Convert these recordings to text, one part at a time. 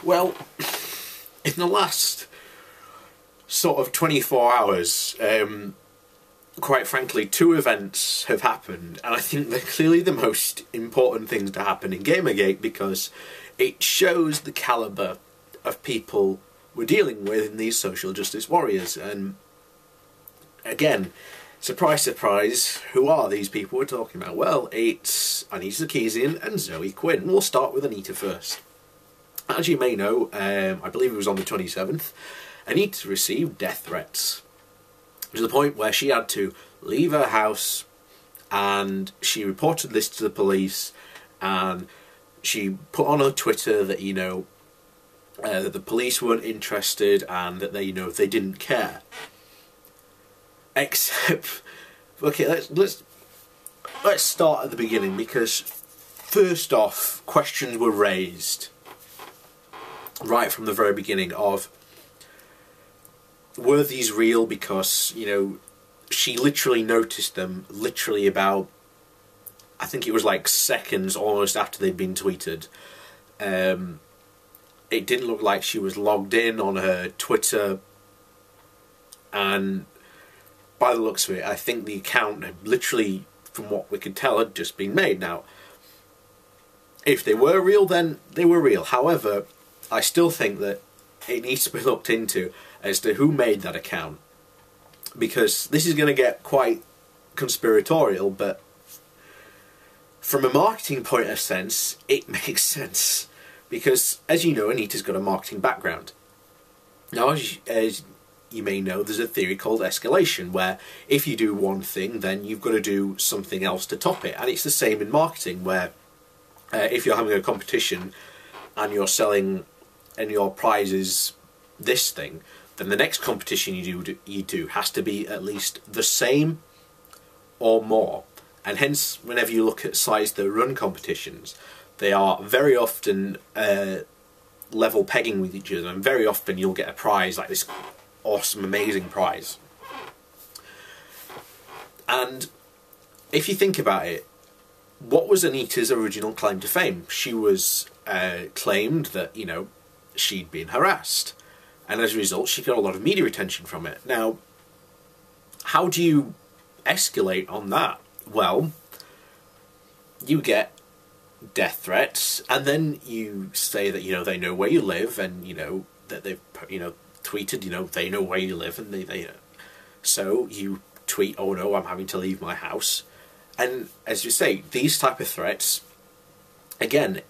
Well, in the last sort of 24 hours, quite frankly, two events have happened, and I think they're clearly the most important things to happen in Gamergate because it shows the calibre of people we're dealing with in these social justice warriors. And again, surprise, surprise, who are these people we're talking about? Well, it's Anita Sarkeesian and Zoe Quinn. We'll start with Anita first. As you may know, I believe it was on the 27th, Anita received death threats to the point where she had to leave her house, and she reported this to the police, and she put on her Twitter that, you know, that the police weren't interested and that they, you know, they didn't care. Except, okay, let's start at the beginning, because first off, questions were raised right from the very beginning of, were these real? Because, you know, she literally noticed them literally about, I think it was like seconds almost after they'd been tweeted. It didn't look like she was logged in on her Twitter, and by the looks of it, I think the account had literally, from what we could tell, had just been made. Now, if they were real, then they were real. However, I still think that it needs to be looked into as to who made that account, because this is going to get quite conspiratorial, but from a marketing point of sense, it makes sense, because as you know, Anita's got a marketing background. Now, as you may know, there's a theory called escalation, where if you do one thing, then you've got to do something else to top it. And it's the same in marketing, where if you're having a competition and you're selling and your prize is this thing, then the next competition you do has to be at least the same or more. And hence, whenever you look at sites that run competitions, they are very often level pegging with each other, and very often you'll get a prize like this awesome, amazing prize. And if you think about it, what was Anita's original claim to fame? She was claimed that, you know, she'd been harassed, and as a result she got a lot of media attention from it. Now, how do you escalate on that? Well, you get death threats, and then you say that, you know, they know where you live, and, you know, that they've, you know, tweeted, you know, they know where you live, and they so you tweet, oh no, I'm having to leave my house. And as you say, these type of threats, again,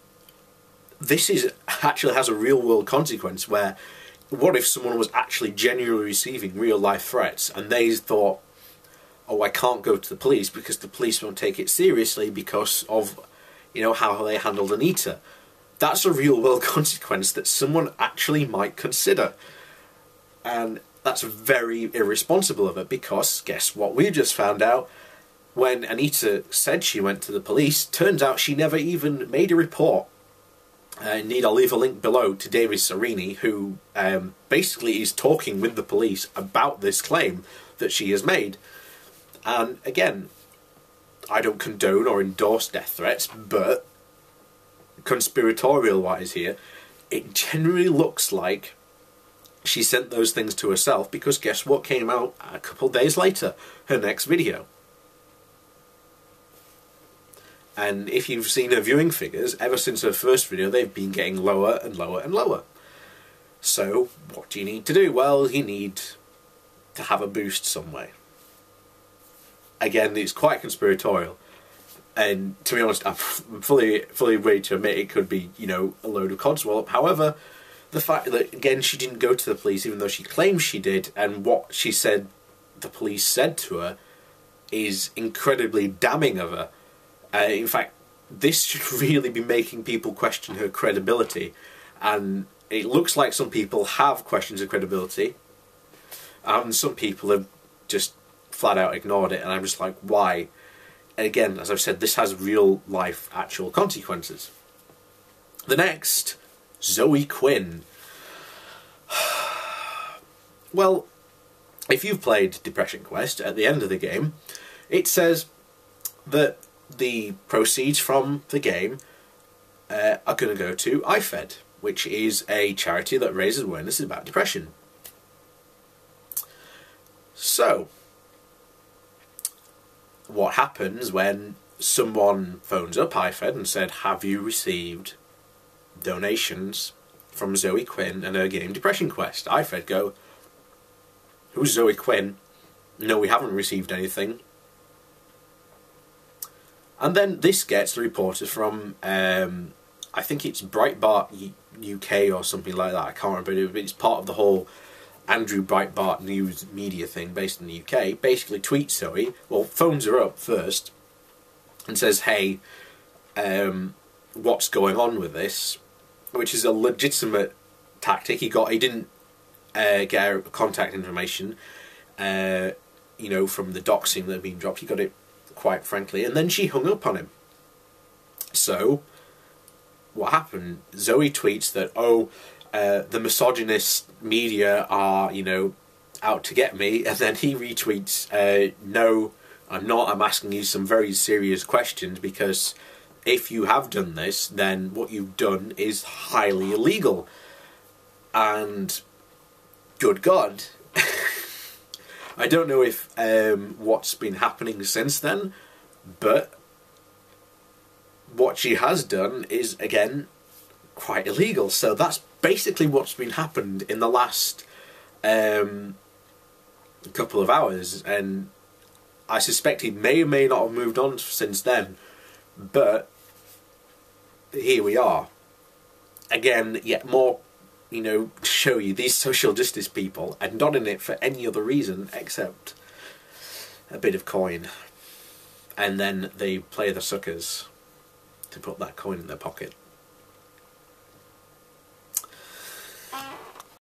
this is actually has a real world consequence, where what if someone was actually genuinely receiving real life threats and they thought, oh, I can't go to the police because the police won't take it seriously because of, you know, how they handled Anita. That's a real world consequence that someone actually might consider. And that's very irresponsible of it, because guess what we just found out? When Anita said she went to the police, turns out she never even made a report. Indeed, I'll leave a link below to David Serini, who basically is talking with the police about this claim that she has made. And again, I don't condone or endorse death threats, but conspiratorial-wise here, it generally looks like she sent those things to herself, because guess what came out a couple of days later? Her next video. And if you've seen her viewing figures, ever since her first video, they've been getting lower and lower and lower. So, what do you need to do? well, you need to have a boost some way. Again, it's quite conspiratorial. And to be honest, I'm fully ready to admit it could be, you know, a load of codswallop. However, the fact that, again, she didn't go to the police, even though she claims she did, and what she said the police said to her is incredibly damning of her. In fact, this should really be making people question her credibility, and it looks like some people have questions of credibility, and some people have just flat out ignored it, and I'm just like, why? And again, as I've said, this has real life actual consequences. The next, Zoe Quinn. Well, if you've played Depression Quest, at the end of the game, it says that the proceeds from the game are going to go to ifed. which is a charity that raises awareness about depression. So, what happens when someone phones up ifed and said, have you received donations from Zoe Quinn and her game Depression Quest? ifed go, who's Zoe Quinn? No, we haven't received anything. And then this gets reported from, I think it's Breitbart UK or something like that, I can't remember, but it's part of the whole Andrew Breitbart news media thing based in the UK. Basically tweets Zoe, well, phones her up first and says, hey, what's going on with this? Which is a legitimate tactic. He didn't get her contact information, you know, from the doxing that had been dropped. He got it, quite frankly, and then she hung up on him. So, what happened? Zoe tweets that, oh, the misogynist media are, you know, out to get me, and then he retweets, no, I'm not, I'm asking you some very serious questions, because if you have done this, then what you've done is highly illegal. And, good God, I don't know if what's been happening since then, but what she has done is, again, quite illegal. So that's basically what's been happened in the last couple of hours, and I suspect he may or may not have moved on since then, but here we are. Again, yet more, you know, to show you these social justice people are not in it for any other reason except a bit of coin. And then they play the suckers to put that coin in their pocket.